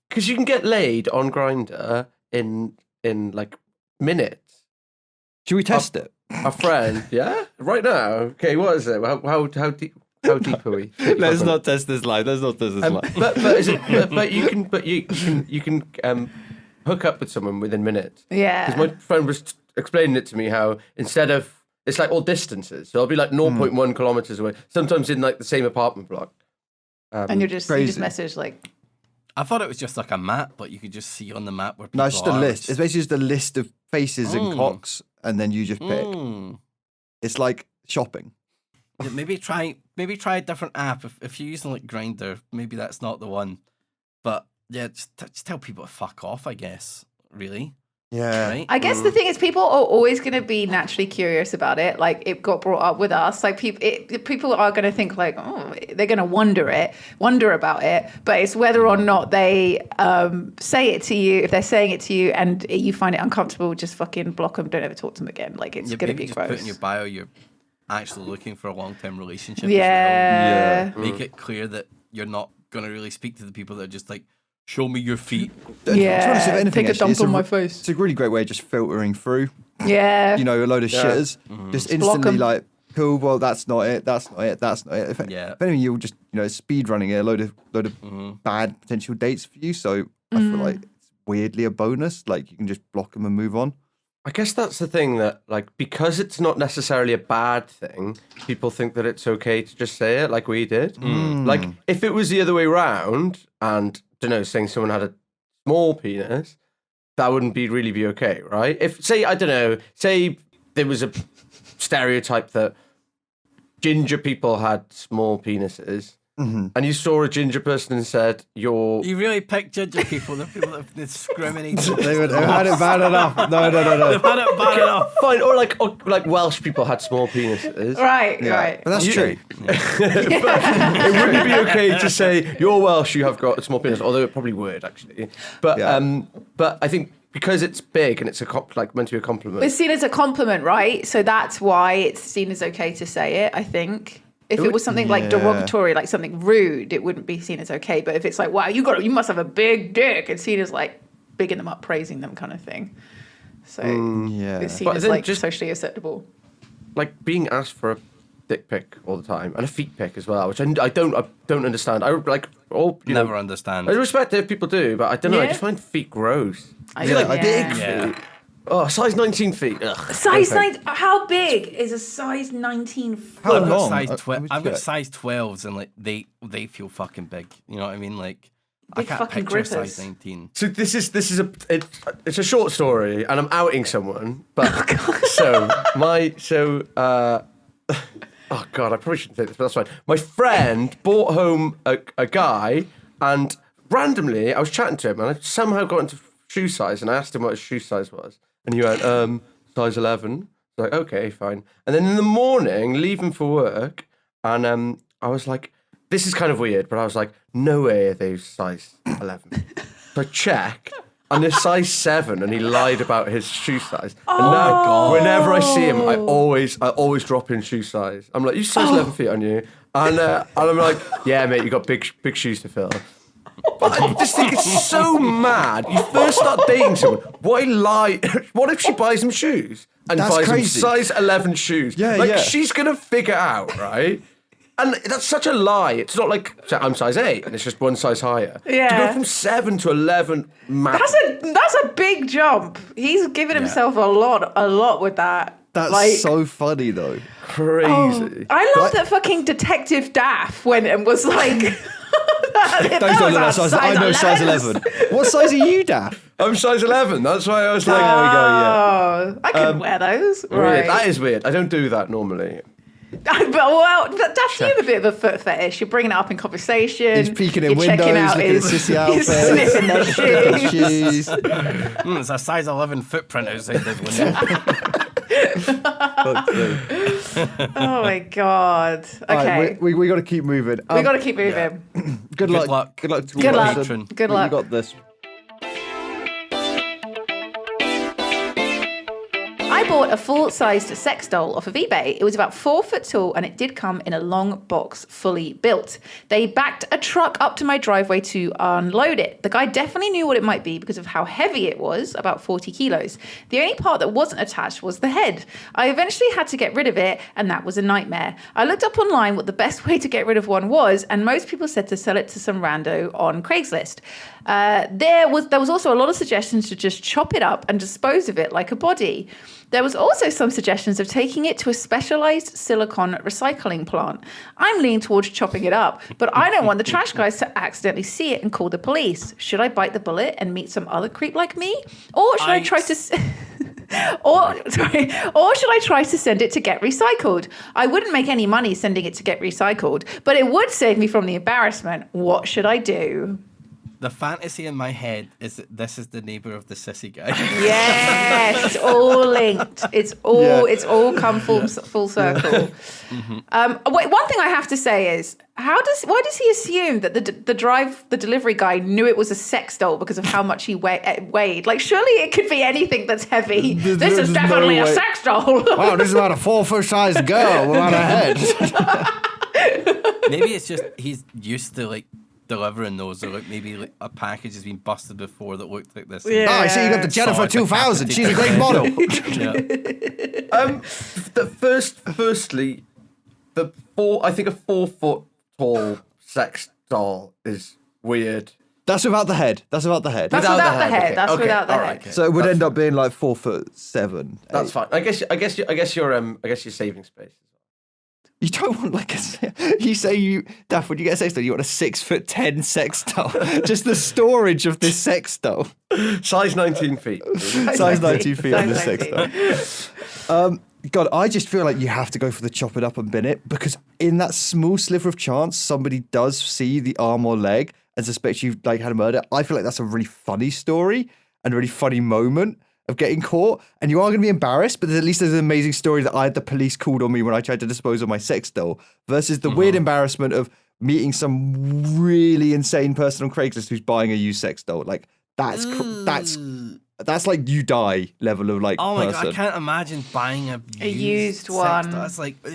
Because you can get laid on Grindr in like minutes. Should we test it? A friend, yeah, right now. Okay, what is it? How deep are we? Let's not test this live. But you can hook up with someone within minutes. Yeah. Because my friend was explaining it to me how instead of, it's like all distances. So I'll be like 0.1 kilometers away, sometimes in like the same apartment block. And you just message like... I thought it was just like a map, but you could just see on the map where people No, it's just are. a list. It's basically just a list of faces and cocks, and then you just pick. It's like shopping. Yeah, maybe try a different app. If you're using like Grindr, maybe that's not the one. But yeah, just tell people to fuck off, I guess. Really. Yeah. Right? I guess the thing is, people are always going to be naturally curious about it. Like, it got brought up with us. Like, people are going to think like, oh, they're going to wonder about it. But it's whether or not they say it to you. If they're saying it to you and you find it uncomfortable, just fucking block them. Don't ever talk to them again. Like, it's going to be just gross. Put in your bio you're actually looking for a long-term relationship. Yeah. As well. Make it clear that you're not going to really speak to the people that are just like, show me your feet. Yeah, take a dump on my face. It's a really great way of just filtering through. Yeah. You know, a load of shitters. Just instantly like, cool, well, that's not it. That's not it. If anything, you'll just, speed running it, a load of bad potential dates for you. So I feel like it's weirdly a bonus. Like, you can just block them and move on. I guess that's the thing that, like, because it's not necessarily a bad thing, people think that it's okay to just say it like we did. Like, if it was the other way around and, I don't know, saying someone had a small penis, that wouldn't really be okay, right? If, say there was a stereotype that ginger people had small penises, and you saw a ginger person and said, You really picked ginger people, the people that have discriminated. They've had it bad enough. No. They've had it bad enough. Fine, or like Welsh people had small penises. Right. But that's true. But it wouldn't be okay to say, you're Welsh, you have got a small penis, although it probably would, actually. But I think because it's big and it's meant to be a compliment. It's seen as a compliment, right? So that's why it's seen as okay to say it, I think. If it was something like derogatory, like something rude, it wouldn't be seen as okay. But if it's like, wow, you must have a big dick, it's seen as like bigging them up, praising them kind of thing. So it's seen as like just socially acceptable. Like being asked for a dick pic all the time and a feet pic as well, which I don't understand. I like all never understand. I respect it if people do, but I don't know. I just find feet gross. I feel like big feet. Oh, size 19 feet. Ugh. Size 9. How big is a size 19 foot? How I've long? got size 12s and like they feel fucking big. You know what I mean? Like Big I can't fucking picture grippers. size 19. So this is it's a short story, and I'm outing someone. But oh god, I probably shouldn't say this, but that's fine. My friend brought home a guy, and randomly I was chatting to him, and I somehow got into shoe size, and I asked him what his shoe size was. And he went, size 11. I was like, okay, fine. And then in the morning, leaving for work, and I was like, this is kind of weird, but I was like, no way are they size 11. So I checked, and they're size 7, and he lied about his shoe size. And now, whenever I see him, I always drop in shoe size. I'm like, you size 11 feet on you? And I'm like, yeah, mate, you got big shoes to fill. But I just think it's so mad. You first start dating someone. Why lie? What if she buys him shoes and buys him size 11 shoes? Yeah. She's gonna figure out, right? And that's such a lie. It's not like I'm size 8 and it's just one size higher. Yeah. To go from 7 to 11, mad. That's a big jump. He's given himself a lot with that. That's so funny though. Crazy. I love that fucking Detective Daff went and was like. I know size 11. What size are you, Daff? I'm size 11. That's why I was like, there we go, I can wear those. Weird. Right. That is weird. I don't do that normally. But Daff, you have a bit of a foot fetish. You're bringing it up in conversation. He's peeking in windows, looking at sissy outfits. He's sniffing their shoes. It's a size 11 footprint outside this window. Oh my god. Okay. Right, we got to keep moving. We got to keep moving. Yeah. Good luck. Good luck. Good luck. Good luck. You got this. I bought a full-sized sex doll off of eBay. It was about 4 foot tall and it did come in a long box, fully built. They backed a truck up to my driveway to unload it. The guy definitely knew what it might be because of how heavy it was, about 40 kilos. The only part that wasn't attached was the head. I eventually had to get rid of it, and that was a nightmare. I looked up online what the best way to get rid of one was, and most people said to sell it to some rando on Craigslist. There was also a lot of suggestions to just chop it up and dispose of it like a body. There was also some suggestions of taking it to a specialized silicone recycling plant. I'm leaning towards chopping it up, but I don't want the trash guys to accidentally see it and call the police. Should I bite the bullet and meet some other creep like me? Or should I try to... or should I try to send it to get recycled? I wouldn't make any money sending it to get recycled, but it would save me from the embarrassment. What should I do? The fantasy in my head is that this is the neighbour of the sissy guy. Yes, it's all linked. It's all come full circle. Mm-hmm. Wait, one thing I have to say is, why does he assume that the delivery guy knew it was a sex doll because of how much he weighed? Like, surely it could be anything that's heavy. This is definitely a sex doll. Wow, this is about a 4 foot sized girl without a head. Maybe it's just he's used to like delivering those, or like maybe like a package has been busted before that looked like this. Yeah. Oh, I see you got the Jennifer 2000. She's a great model. Firstly, I think a 4 foot tall sex doll is weird. That's without the head. That's without the head. That's without the head. Okay. That's Okay. without the All head. right. So it would end up being like 4'7". That's 8. fine. I guess you're saving space. You don't want like Daff, when you get a sex doll, you want a 6'10" sex doll. Just the storage of this sex doll. Size 19 feet. Size 19 feet on the Size sex doll. God, I just feel like you have to go for the chop it up and bin it, because in that small sliver of chance somebody does see the arm or leg and suspect you've like had a murder. I feel like that's a really funny story and a really funny moment of getting caught, and you are going to be embarrassed, but at least there's an amazing story that I had the police called on me when I tried to dispose of my sex doll, versus the weird embarrassment of meeting some really insane person on Craigslist who's buying a used sex doll. Like that's like you die level of like Oh my person. god, I can't imagine buying a used sex one. doll. That's like, ugh.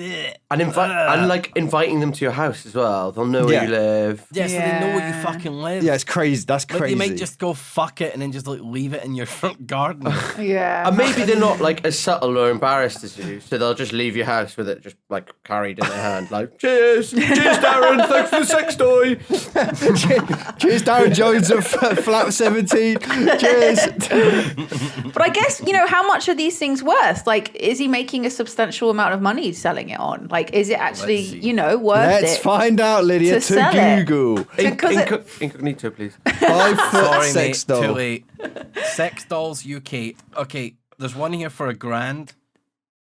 And like inviting them to your house as well. They'll know where you live. Yeah, so they know where you fucking live. Yeah, it's crazy. That's Like, crazy. they might just go fuck it and then just like leave it in your front garden. Yeah. And maybe they're not like as subtle or embarrassed as you, so they'll just leave your house with it just like carried in their hand, like cheers, Darren, thanks for the sex toy. Cheers, Darren Jones of Flat 17. Cheers. But I guess, how much are these things worth? Like, is he making a substantial amount of money selling it on? Like, is it actually, worth Let's it? find out, Lydia, to sell it? Google. Incognito, please. 5 foot Sorry, sex mate, doll. too late. Sex dolls UK. Okay, there's one here for $1,000,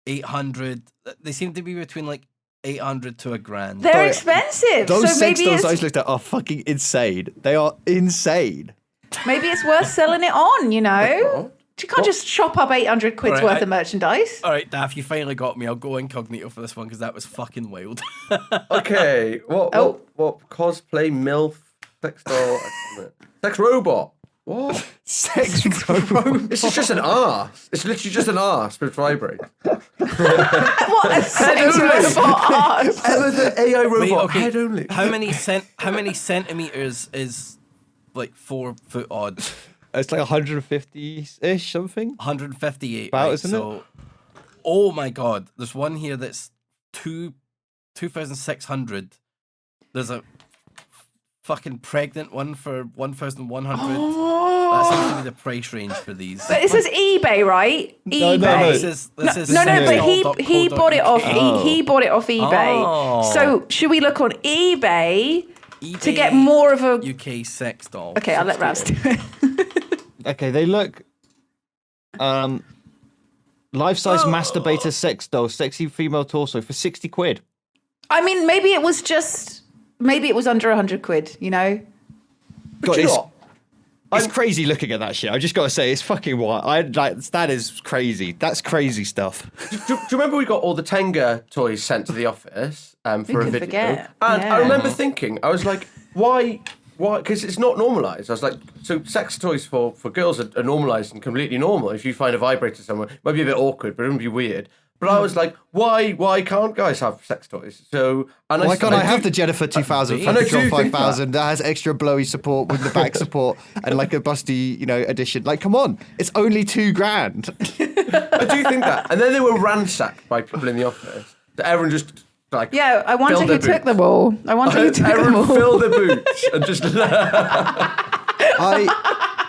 800. They seem to be between like 800 to $1,000. They're expensive. Those so sex maybe dolls I it's, just looked at are fucking insane. They are insane. maybe it's worth selling it on, You can't just chop up 800 quid's Right, worth of merchandise. All right, Daff, you finally got me. I'll go incognito for this one because that was fucking wild. Okay, what cosplay MILF sex doll sex robot? What? Sex robot. This is just an arse. It's literally just an arse with vibrate. What a sex robot arse. Emma the AI robot, Wait, okay, head only. How many centimeters is like 4 foot odd? It's like 150-ish something. 158. About, right? isn't it? Oh my god, there's one here that's 2,600. There's a fucking pregnant one for 1,100. That seems to be the price range for these. But it says eBay, right? No, eBay. no. This is No, but sexdoll.co.uk. he bought it off. He bought it off eBay. Oh. So should we look on eBay to get more of a? UK sex doll. Okay, I'll let Ravs do it. Okay, they look life-size masturbator sex doll, sexy female torso for 60 quid. I mean, maybe it was under 100 quid. But you know what? It's crazy looking at that shit. I just got to say, it's fucking wild. That is crazy. That's crazy stuff. Do you remember we got all the Tenga toys sent to the office for a could video? forget? And Yeah. I remember thinking, I was like, why why? Because it's not normalised. I was like, so sex toys for girls are normalised and completely normal. If you find a vibrator somewhere, it might be a bit awkward, but it wouldn't be weird. But I was like, why can't guys have sex toys? So why can't I have the Jennifer 2000 Patrol 5000 that has extra blowy support with the back support and like a busty, addition? Like, come on, it's only $2,000. I do think that. And then they were ransacked by people in the office. That everyone just like I wonder who took them all. I wonder who took them all. Everyone filled their boots and just.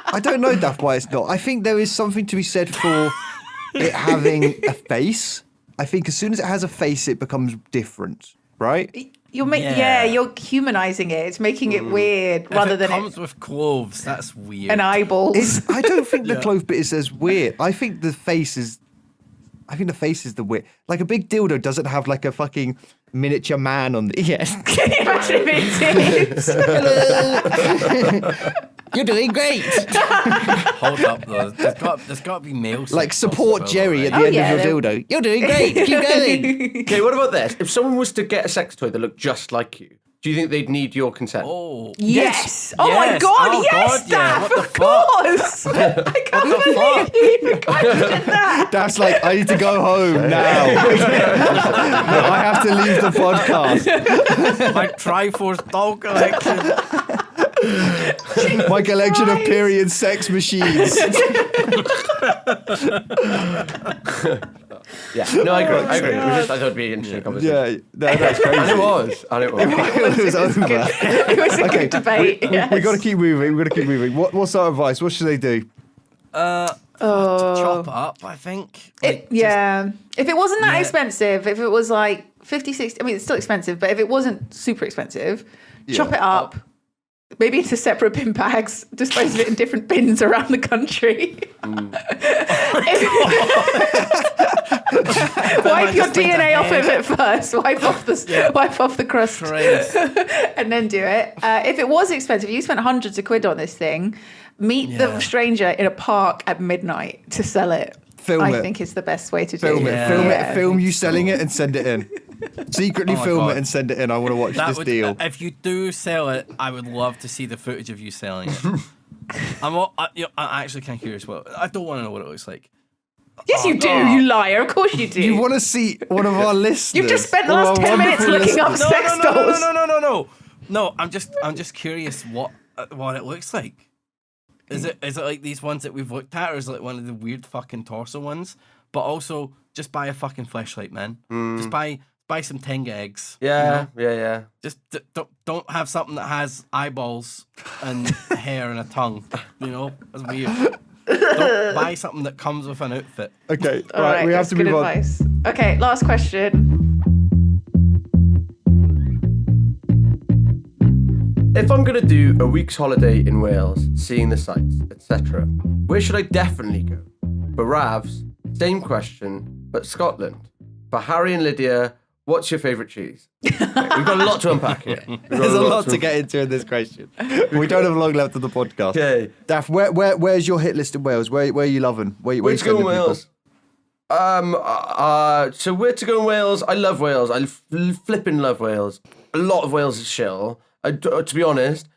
I don't know, Duff, why it's not. I think there is something to be said for it having a face. I think as soon as it has a face, it becomes different, right? You're humanizing it. It's making it weird rather than it comes with clothes. That's weird. And eyeballs. I don't think the clothes bit is as weird. I think the face is the weird. Like a big dildo doesn't have like a fucking miniature man on the yes. Can you imagine if it did? You're doing great. Hold up, though. There's got to be male. Like support Jerry at the end of your dildo. You're doing great. Keep going. Okay, what about this? If someone was to get a sex toy that looked just like you, do you think they'd need your consent? Oh, yes. Oh my God, yes, yeah. Daph, What the of course. I can't believe you even questioned that. That's like, I need to go home now. I have to leave the podcast. My Triforce doll collection. My collection of period sex machines. Yeah, no, I agree. I thought it'd be an interesting conversation. Yeah, that's crazy. And it was. It was over. It was a good debate. We got to keep moving. What's our advice? What should they do? Chop it up, I think. If it wasn't that expensive, if it was like 50, 60, I mean, it's still expensive, but if it wasn't super expensive, chop it up. Maybe into separate bin bags, dispose of it in different bins around the country. Wipe your DNA off of it first. Wipe off the crust, and then do it. If it was expensive, you spent hundreds of quid on this thing. Meet the stranger in a park at midnight to sell it. I think is the best way to do it. Film you selling it and send it in. Secretly film it and send it in. I want to watch this deal. If you do sell it, I would love to see the footage of you selling it. I'm actually kind of curious. Well, I don't want to know what it looks like. Yes, you do, you liar. Of course you do. You want to see one of our listeners? You've just spent the last 10 minutes looking up sex dolls. No, I'm just curious what it looks like. Is it like these ones that we've looked at, or is it like one of the weird fucking torso ones? But also, just buy a fucking fleshlight, man. Just buy some Tenga eggs. Yeah. Just don't have something that has eyeballs and hair and a tongue. That's weird. Don't buy something that comes with an outfit. Okay, right, we have to move on. Advice. Okay, last question. If I'm going to do a week's holiday in Wales, seeing the sights, etc., where should I definitely go? For Ravs, same question, but Scotland. For Harry and Lydia, what's your favourite cheese? Okay, we've got a lot to unpack here. There's a lot to get into in this question. We don't have long left of the podcast. Okay. Daff, where's your hit list in Wales? Where are you loving? Where you to go in Wales? So where to go in Wales? I love Wales. I flipping love Wales. A lot of Wales is chill. To be honest,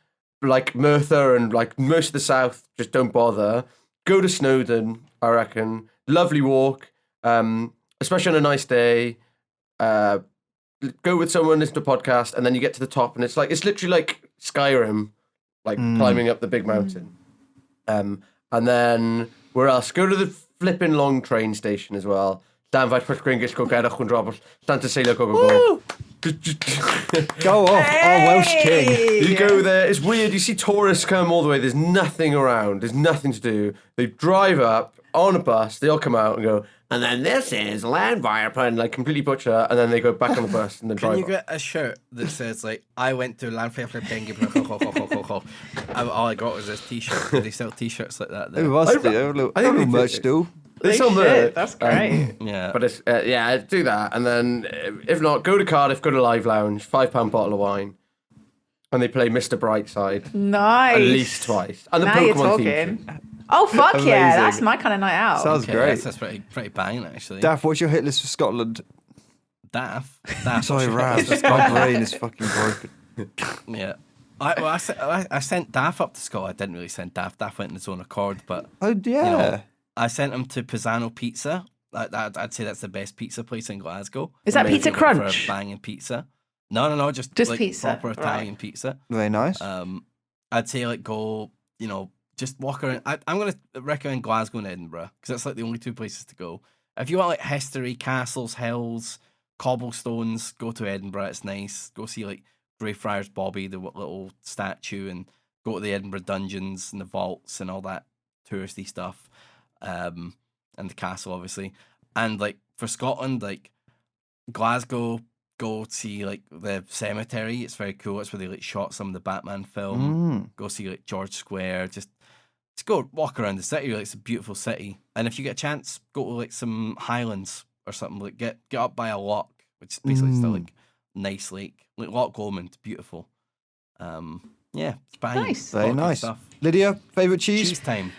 like Merthyr and like most of the south, just don't bother. Go to Snowdon, I reckon. Lovely walk, especially on a nice day. Go with someone, listen to a podcast, and then you get to the top, and it's literally like Skyrim, like climbing up the big mountain. And then where else? Go to the flipping long train station as well. Go off, our Welsh king. You go there, it's weird, you see tourists come all the way, there's nothing around, there's nothing to do. They drive up on a bus, they all come out and go, and then this is Landfire, and like completely butcher, and then they go back on the bus and then drive Can you off. get a shirt that says like, I went to Landfire all I got was this t-shirt. They sell t-shirts like that there. It must be. I don't know much still. They sell merch. That's great. Yeah. But it's, do that. And then if not, go to Cardiff, go to Live Lounge, £5 bottle of wine. And they play Mr Brightside. Nice. At least twice. And the Now you're Pokemon talking. theme. Oh, fuck Amazing. yeah. That's my kind of night out. Sounds great. That's pretty banging, actually. Daff, what's your hit list for Scotland? Daff. Sorry, Raz. My brain is fucking broken. Yeah. I sent Daff up to Scotland. I didn't really send Daff. Daff went in his own accord, but I sent him to Pisano Pizza. I'd say that's the best pizza place in Glasgow. Is that Pizza Crunch? For a banging pizza. No, just like pizza, proper Italian pizza. Very nice. I'd say like go, just walk around. I'm going to recommend Glasgow and Edinburgh because that's like the only two places to go. If you want like history, castles, hills, cobblestones, go to Edinburgh. It's nice. Go see like Greyfriars Bobby, the little statue, and go to the Edinburgh dungeons and the vaults and all that touristy stuff. And the castle, obviously. And like for Scotland, like Glasgow, go see like the cemetery. It's very cool. It's where they like shot some of the Batman film. Go see like George Square. Just go walk around the city. Like, it's a beautiful city. And if you get a chance, go to like some highlands or something. Like get up by a loch, which is basically still like nice lake. Like Loch Lomond, beautiful. Yeah, it's banging. Nice. Very nice stuff. Lydia, favourite cheese? Cheese time.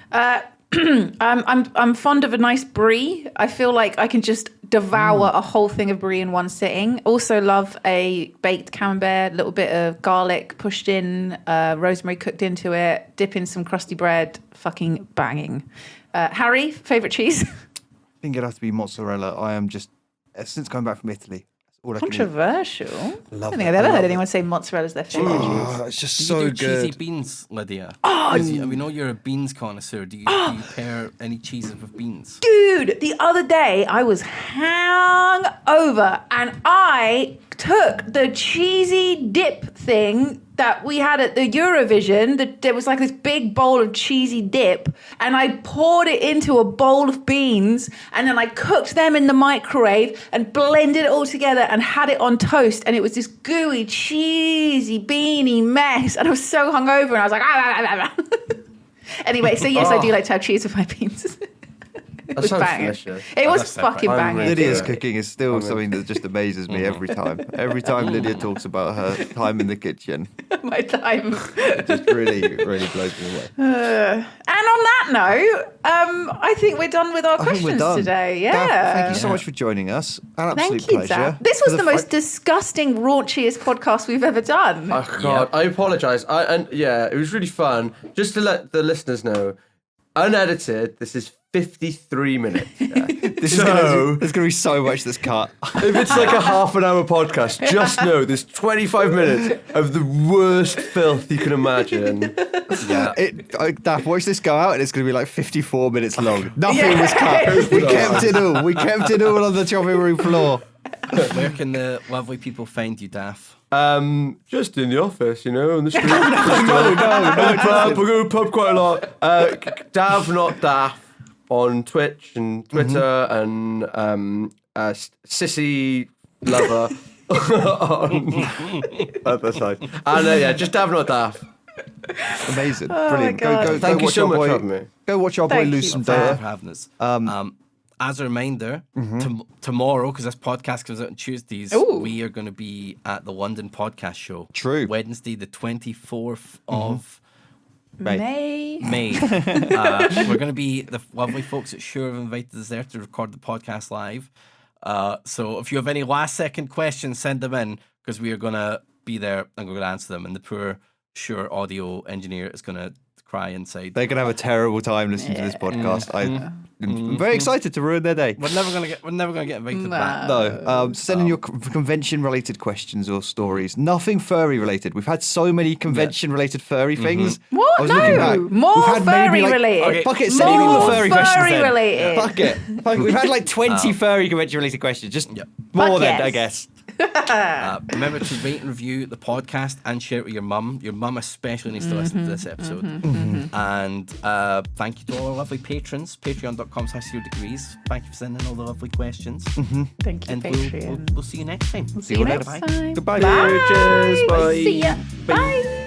I'm fond of a nice brie. I feel like I can just devour a whole thing of brie in one sitting. Also love a baked camembert, a little bit of garlic pushed in, rosemary cooked into it, dip in some crusty bread, fucking banging. Harry, favourite cheese? I think it'd have to be mozzarella. I am just, since coming back from Italy, all I can eat. Controversial. I don't think it. I've ever heard anyone say mozzarella's their favourite cheese. Oh, it's just Do so you do good. cheesy beans, Lydia? We know you're a beans connoisseur. Do you pair any cheeses with beans? Dude, the other day I was hungover and I took the cheesy dip thing that we had at the Eurovision. There was like this big bowl of cheesy dip and I poured it into a bowl of beans and then I cooked them in the microwave and blended it all together and had it on toast, and it was this gooey, cheesy, beany mess, and I was so hungover and I was like, Anyway, so yes, I do like to have cheese with my beans. It was banging. It was fucking banging. Lydia's cooking is still something that just amazes me every time. Every time Lydia talks about her time in the kitchen. My time. It just really, really blows me away. And on that note, I think we're done with our questions today. Yeah. Daff, thank you so much for joining us. An absolute pleasure. Daff. This was the most disgusting, raunchiest podcast we've ever done. Oh, God. I apologise. It was really fun. Just to let the listeners know, unedited, this is 53 minutes. Yeah. There's going to be so much that's cut. If it's like a half an hour podcast, just know there's 25 minutes of the worst filth you can imagine. Yeah. Daff, watch this go out and it's going to be like 54 minutes long. Nothing was cut. We kept it all. We kept it all on the chopping room floor. Where can the lovely people find you, Daff? Just in the office, on the street. No. We go to the pub quite a lot. Dav, not Daff, on Twitch and Twitter, and Sissy Lover on other side. And just Dav, not Daff. Amazing, brilliant. Go Thank you so much for having me. Go watch our boy lose some data. For having us. As a reminder, tomorrow, because this podcast comes out on Tuesdays, we are going to be at the London Podcast Show. True. Wednesday, the 24th of May. We're going to be, the lovely folks at Shure have invited us there to record the podcast live. So if you have any last second questions, send them in, because we are going to be there and we're going to answer them. And the poor Shure audio engineer is going to cry inside. They're gonna have a terrible time listening to this podcast. I'm very excited to ruin their day. We're never gonna get invited back. No. Send in your convention related questions or stories. Nothing furry related. We've had so many convention related furry things. What? No, more furry related. Okay, fuck it. Send in all the furry questions then. Related. Fuck it. We've had like 20 furry convention related questions. Just more than I guess. Remember to rate and review the podcast and share it with your mum. Your mum especially needs to listen to this episode. And thank you to all our lovely patrons. Patreon.com/0degrees. Thank you for sending all the lovely questions. Thank you, and Patreon. We'll see you next time. See you next time. Goodbye. Bye. Cheers. Bye. See ya. Bye.